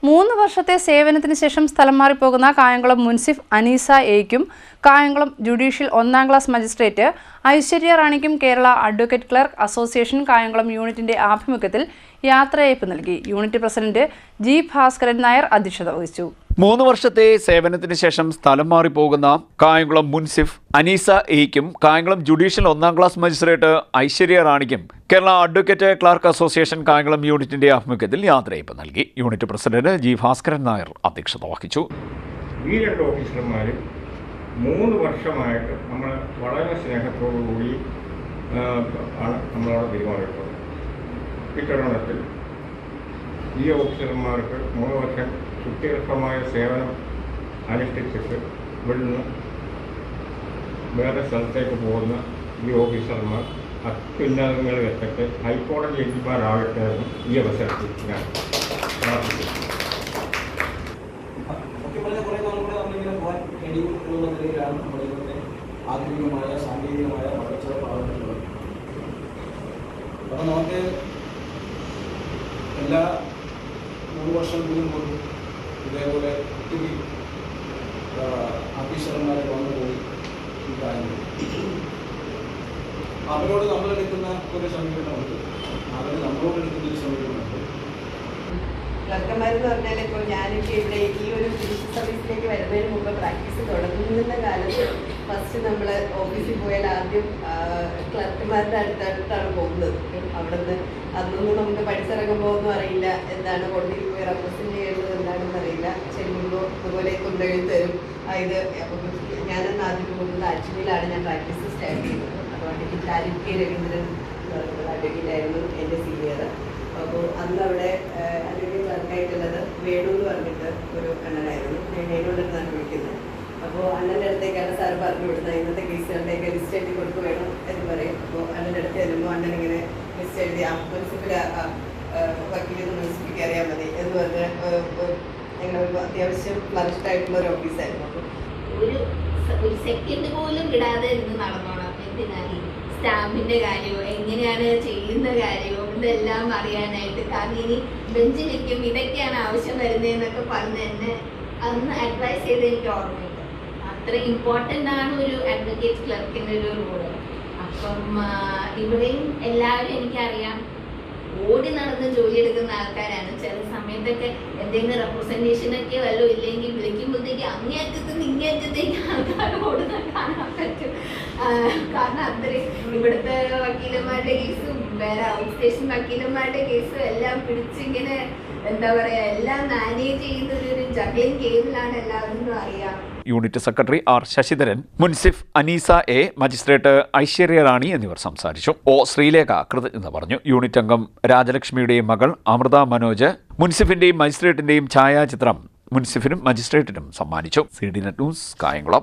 3 വർഷത്തെ സേവനത്തിന് ശേഷം സ്ഥലം മാറിപ്പോകുന്ന കായംകുളം മുൻസിഫ് അനീസ എയ്ക്കും കായംകുളം ജുഡീഷ്യൽ 1ാം ക്ലാസ് മജിസ്ട്രേറ്റ് ഐശ്വര്യ റാണിക്കും Kerala advocate clerk association Kayamkulam യൂണിറ്റിന്റെ ആഭിമുഖ്യത്തിൽ യാത്രയയപ്പ് നൽകി. Unit president G Bhaskaran Nair അധ്യക്ഷത വഹിച്ചു. 3 വർഷത്തെ സേവനത്തിന് ശേഷം സ്ഥലം മാറിപ്പോകുന്ന കായംകുളം മുൻസിഫ് അനീസ എയ്ക്കും കായംകുളം ജുഡീഷ്യൽ 1ാം ക്ലാസ് മജിസ്ട്രേറ്റ് ഐശ്വര്യ റാണിക്കും Kerala advocate clerk association Kayamkulam യൂണിറ്റിന്റെ ആഭിമുഖ്യത്തിൽ യാത്രയയപ്പ് നൽകി. Unit president G Bhaskaran Nair അധ്യക്ഷത വഹിച്ചു. ഈ 2 ഓഫീസർമാരും 3 വർഷമായിട്ട് നമ്മൾ വളരെ സ്നേഹത്തോടുകൂടി ആണ് നമ്മളവിടെ പെരുമാറിയിട്ടുള്ളത്. ഇത്തരുണത്തിൽ ഈ ഓഫീസർമാർക്ക് 3 വർഷം സുദീർഘമായ സേവനം അനുഷ്ഠിച്ചിട്ട് ഇവിടുന്ന് വേറെ സ്ഥലത്തേക്ക് പോകുന്ന ഈ ഓഫീസർമാർ അത്യുന്നതങ്ങളിൽ എത്തട്ടെ, ഹൈക്കോടതി ജഡ്ജിമാരാകട്ടെ എന്ന് ഈ അവസരത്തിൽ ഞാൻ പ്രാർത്ഥിക്കുന്നു. ആധുനികമായ സാങ്കേതികമായ വളർച്ച പ്രാവർത്തിക്കുന്നത്. അപ്പോൾ നമുക്ക് എല്ലാ 3 വർഷം കൂടുമ്പോഴും ഇതേപോലെ ഒത്തിരി ഓഫീസർമാരെ വന്നുപോയി ഈ കാര്യങ്ങൾ അവരോട് നമ്മളെടുക്കുന്ന ഒരു സമീപനമുണ്ട്, അവർ നമ്മളോട് എടുക്കുന്ന ഒരു സമീപനമുണ്ട്. ക്ലർക്കന്മാരെന്ന് പറഞ്ഞാൽ ഇപ്പോൾ ഞാനൊക്കെ ഇവിടെ ഈ ഒരു ജുഡീഷ്യൽ സർവീസിലേക്ക് വരുന്നതിന് മുമ്പ് പ്രാക്ടീസ് തുടങ്ങുന്ന കാലത്ത് ഫസ്റ്റ് നമ്മൾ ഓഫീസിൽ പോയാൽ ആദ്യം ക്ലർക്കന്മാരുടെ അടുത്തടുത്താണ് പോകുന്നത്. അവിടുന്ന് അന്നൊന്നും നമുക്ക് പഠിച്ചിറങ്ങുമ്പോൾ ഒന്നും അറിയില്ല, എന്താണ് കോടതിയിൽ പോയി റെപ്രസെൻറ്റ് ചെയ്യുന്നത് എന്താണെന്ന് അറിയില്ല. ചെല്ലുമ്പോൾ അതുപോലെ കൊണ്ടുപോയി തരും. ഇത് ഞാനന്ന് ആദ്യം പോകുന്നത് ആക്ച്വലിയിലാണ് ഞാൻ പ്രാക്ടീസ് സ്റ്റാർട്ട് ചെയ്യുന്നത്. അതുകൊണ്ട് ലാലിക്ക് രവീന്ദ്രൻ അഡ്വക്കേറ്റായിരുന്നു എൻ്റെ സീനിയർ. അപ്പോൾ അന്ന് അവിടെ അല്ലെങ്കിൽ ക്ലർക്കായിട്ടുള്ളത് വേണു എന്ന് പറഞ്ഞിട്ട് ഒരു അണ്ണനായിരുന്നു. ഞാൻ വേണുകൊണ്ടിരുന്നാണ് വിളിക്കുന്നത്. അപ്പോൾ അണ്ണൻ്റെ അടുത്തേക്കാണ് സാർ പറഞ്ഞു വിടുന്നത്, ഇന്നത്തെ കേസുകളുടെയൊക്കെ ലിസ്റ്റ് എഴുതി കൊടുത്തു വേണം എന്ന് പറയും. അപ്പോൾ അണ്ണൻ്റെ അടുത്ത് ചെല്ലുമ്പോൾ അണ്ണൻ ഇങ്ങനെ ലിസ്റ്റ് എഴുതി മുനിസിപ്പൽ വക്കീലിന്ന് മുനിസിപ്പിക്ക് അറിയാൻ മതി എന്ന് പറഞ്ഞ് ഞങ്ങൾ അത്യാവശ്യം ഫ്ലറിഷ്ഡായിട്ടുള്ള ഒരു ഓഫീസായിരുന്നു. അപ്പോൾ ഒരു സെക്കൻഡ് പോലും വിടാതെ ഇരുന്ന് നടന്നോണം. എന്തിനാണ് സ്റ്റാമ്പിന്റെ കാര്യമോ എങ്ങനെയാണ് ചെയ്യുന്ന കാര്യമോ ഇതെല്ലാം അറിയാനായിട്ട്. കാരണം ഇനി ബെഞ്ചിലിരിക്കും ഇതൊക്കെയാണ് ആവശ്യം വരുന്നതെന്നൊക്കെ പറഞ്ഞ് എന്നെ അന്ന് അഡ്വൈസ് ചെയ്ത് എനിക്ക് ഓർമ്മയുണ്ട്. അത്ര ഇമ്പോർട്ടൻ്റ് ആണ് ഒരു അഡ്വക്കേറ്റ് ക്ലർക്കിൻ്റെ ഒരു റോള്. അപ്പം ഇവിടെയും എല്ലാവരും എനിക്കറിയാം ഓടി നടന്ന് ജോലി എടുക്കുന്ന ആൾക്കാരാണ്. ചില സമയത്തൊക്കെ എന്തെങ്കിലും റെപ്രസെൻറ്റേഷനൊക്കെ വല്ലതും ഇല്ലെങ്കിൽ വിളിക്കുമ്പോഴത്തേക്ക് അങ്ങേയറ്റത്തുനിന്ന് ഇങ്ങേയറ്റത്തേക്ക് ആൾക്കാർ ഓടുന്ന കാണാൻ പറ്റും. കാരണം അത്രയും ഇവിടുത്തെ വക്കീലന്മാരുടെ കേസും വേറെ ഔട്ട് സ്റ്റേഷൻ വക്കീലന്മാരുടെ കേസും എല്ലാം പിടിച്ചിങ്ങനെ എന്താ പറയുക എല്ലാം മാനേജ് ചെയ്യുന്ന ഒരു ജഗ്ലിംഗ് ഗെയിമിലാണ് എല്ലാവരും അറിയാം. Unit secretary R Sasidharan, munsif Aneesa A, magistrate Aishwarya Rani എന്നിവർ സംസാരിച്ചു. ശ്രീലേഖ കൃതജ്ഞത പറഞ്ഞു. യൂണിറ്റ് അംഗം രാജലക്ഷ്മിയുടെയും മകൾ അമൃത മനോജ് മുൻസിഫിന്റെയും മജിസ്ട്രേറ്റിന്റെയും ഛായാചിത്രം മുൻസിഫിനും മജിസ്ട്രേറ്റിനും സമ്മാനിച്ചു. CDNet news, Kayamkulam.